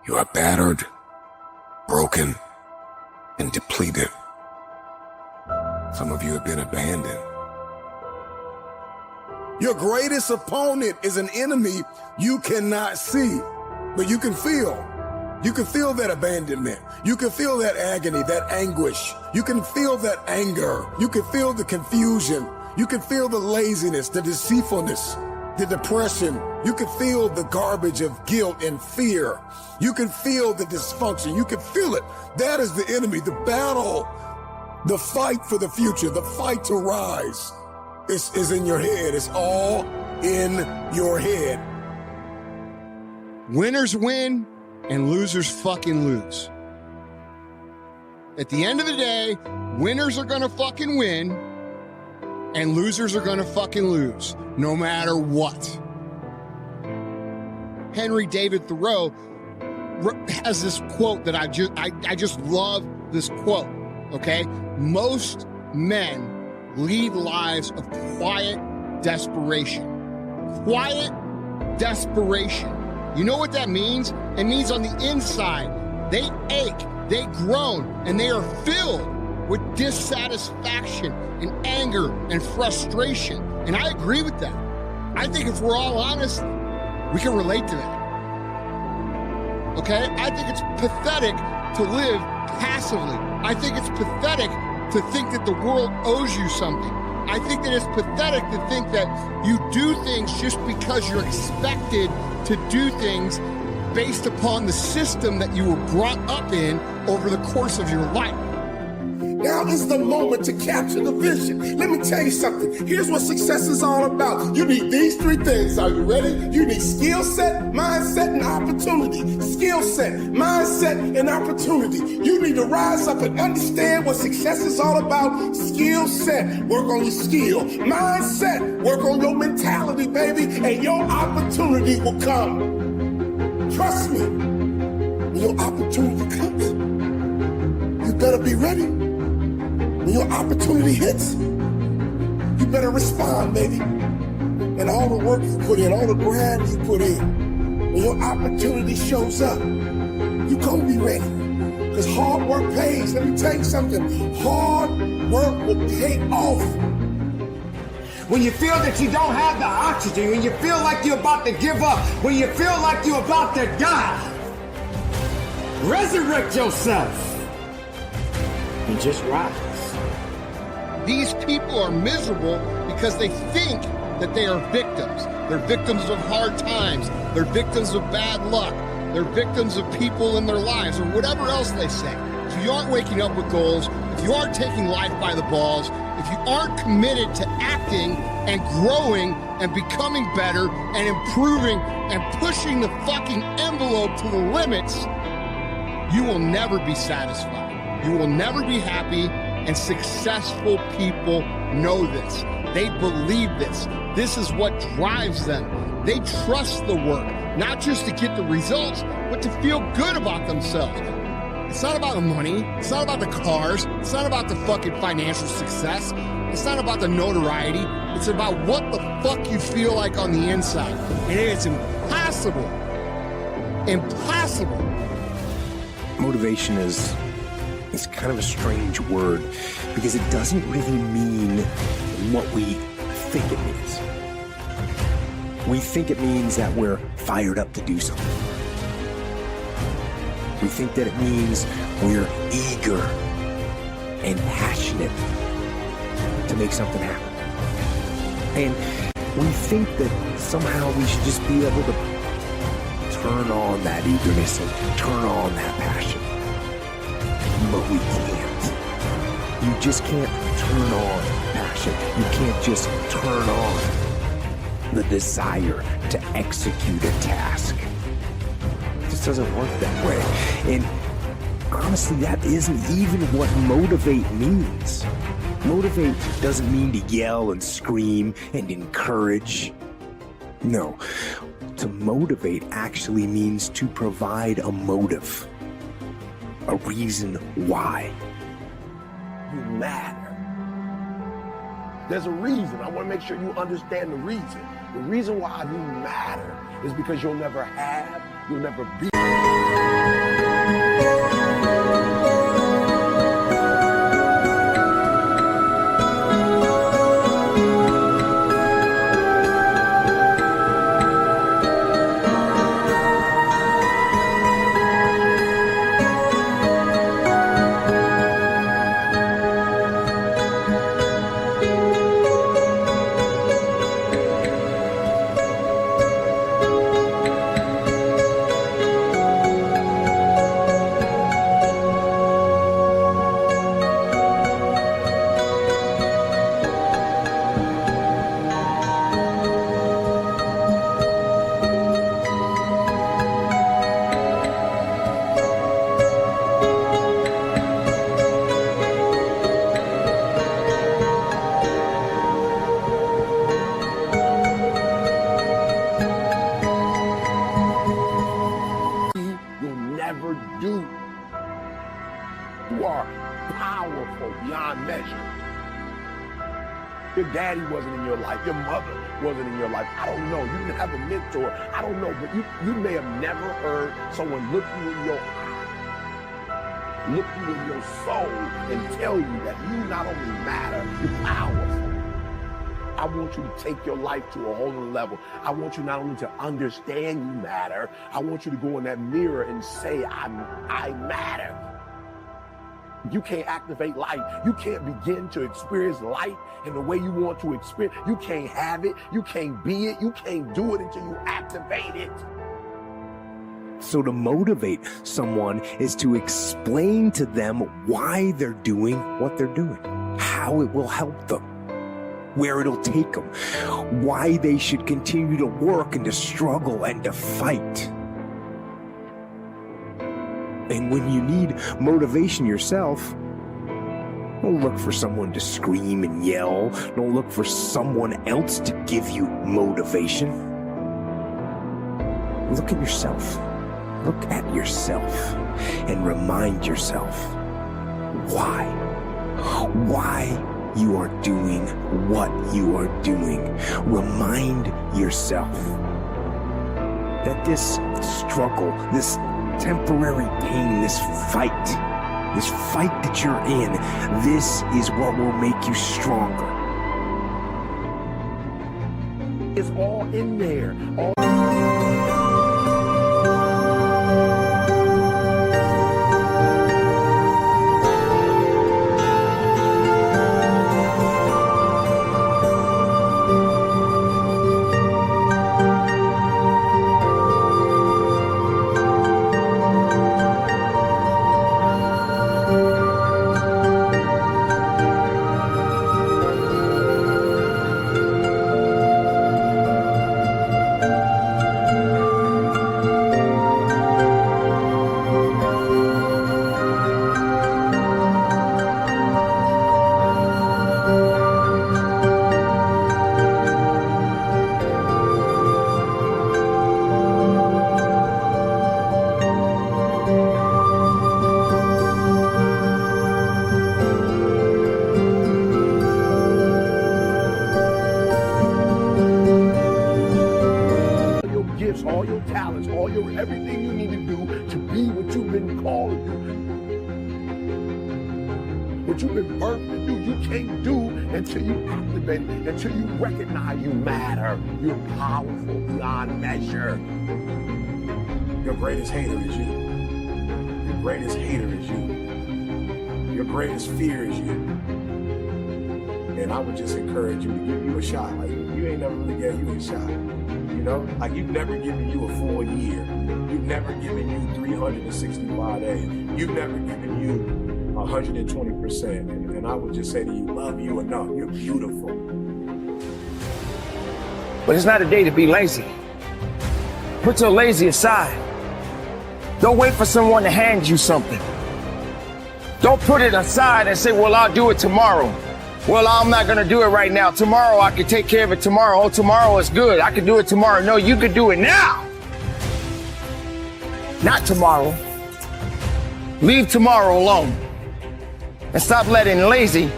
You are battered, broken, and depleted. Some of you have been abandoned. Your greatest opponent is an enemy you cannot see, but you can feel. You can feel that abandonment. You can feel that agony, that anguish. You can feel that anger. You can feel the confusion. You can feel the laziness, the deceitfulness, the depression. You can feel the garbage of guilt and fear. You can feel the dysfunction. You can feel it. That is the enemy. The battle, the fight for the future, the fight to rise is in your head. It's all in your head. Winners win and losers fucking lose. At the end of the day, winners are gonna fucking win and losers are gonna fucking lose, no matter what. Henry David Thoreau has this quote that I just love this quote, okay? Most men lead lives of quiet desperation. Quiet desperation. You know what that means? It means on the inside, they ache, they groan, and they are filled with dissatisfaction and anger and frustration. And I agree with that. I think if we're all honest, we can relate to that. Okay? I think it's pathetic to live passively. I think it's pathetic to think that the world owes you something. I think that it's pathetic to think that you do things just because you're expected to do things based upon the system that you were brought up in over the course of your life. Now is the moment to capture the vision. Let me tell you something. Here's what success is all about. You need these three things. Are you ready? You need skill set, mindset, and opportunity. Skill set, mindset, and opportunity. You need to rise up and understand what success is all about. Skill set, work on your skill. Mindset, work on your mentality, baby, and your opportunity will come. Trust me, when your opportunity comes, you better be ready. When your opportunity hits, you better respond, baby. And all the work you put in, all the grind you put in, when your opportunity shows up, you gonna be ready. Because hard work pays. Let me tell you something. Hard work will pay off. When you feel that you don't have the oxygen, when you feel like you're about to give up, when you feel like you're about to die, resurrect yourself and just rise. These people are miserable because they think that they are victims. They're victims of hard times. They're victims of bad luck. They're victims of people in their lives or whatever else they say. If you aren't waking up with goals, if you aren't taking life by the balls, if you aren't committed to acting and growing and becoming better and improving and pushing the fucking envelope to the limits, you will never be satisfied. You will never be happy. And successful people know this. They believe this. This is what drives them. They trust the work, not just to get the results, but to feel good about themselves. It's not about the money. It's not about the cars. It's not about the fucking financial success. It's not about the notoriety. It's about what the fuck you feel like on the inside. And it's impossible. Impossible. Motivation is kind of a strange word because it doesn't really mean what we think it means. We think it means that we're fired up to do something. We think that it means we're eager and passionate to make something happen. And we think that somehow we should just be able to turn on that eagerness and turn on that passion. But we can't. You just can't turn on passion. You can't just turn on the desire to execute a task. It just doesn't work that way. And honestly, that isn't even what motivate means. Motivate doesn't mean to yell and scream and encourage. No, to motivate actually means to provide a motive. A reason why. You matter. There's a reason. I want to make sure you understand the reason. The reason why you matter is because you'll never have, you'll never be. Your daddy wasn't in your life. Your mother wasn't in your life. I don't know. You didn't have a mentor. I don't know. But you may have never heard someone look you in your eye, look you in your soul, and tell you that you not only matter, you're powerful. I want you to take your life to a whole other level. I want you not only to understand you matter, I want you to go in that mirror and say, I matter. You can't activate light. You can't begin to experience light in the way you want to experience. You can't have it. You can't be it. You can't do it until you activate it. So to motivate someone is to explain to them why they're doing what they're doing, how it will help them, where it'll take them, why they should continue to work and to struggle and to fight. And when you need motivation yourself, don't look for someone to scream and yell. Don't look for someone else to give you motivation. Look at yourself. Look at yourself and remind yourself why you are doing what you are doing. Remind yourself that this struggle, this temporary pain, this fight that you're in, this is what will make you stronger. It's all in there. All your talents, everything you need to do to be what you've been called to do, what you've been birthed to do. You can't do until you activate, until you recognize you matter. You're powerful beyond measure. Your greatest hater is you. Your greatest hater is you. Your greatest fear is you. And I would just encourage you to give you a shot. Like, you ain't never really gave you a shot. You know, like, you've never given you a full year. You've never given you 365 days. You've never given you 120%. And I would just say to you, love you enough. You're beautiful. But it's not a day to be lazy. Put your lazy aside. Don't wait for someone to hand you something. Don't put it aside and say, well, I'll do it tomorrow. Well, I'm not going to do it right now. Tomorrow, I can take care of it tomorrow. Oh, tomorrow is good. I can do it tomorrow. No, you can do it now. Not tomorrow. Leave tomorrow alone. And stop letting lazy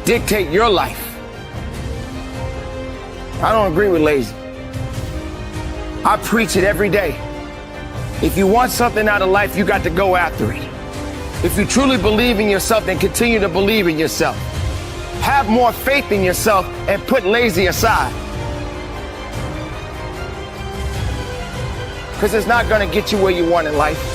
dictate your life. I don't agree with lazy. I preach it every day. If you want something out of life, you got to go after it. If you truly believe in yourself, then continue to believe in yourself. Have more faith in yourself and put lazy aside. Because it's not going to get you where you want in life.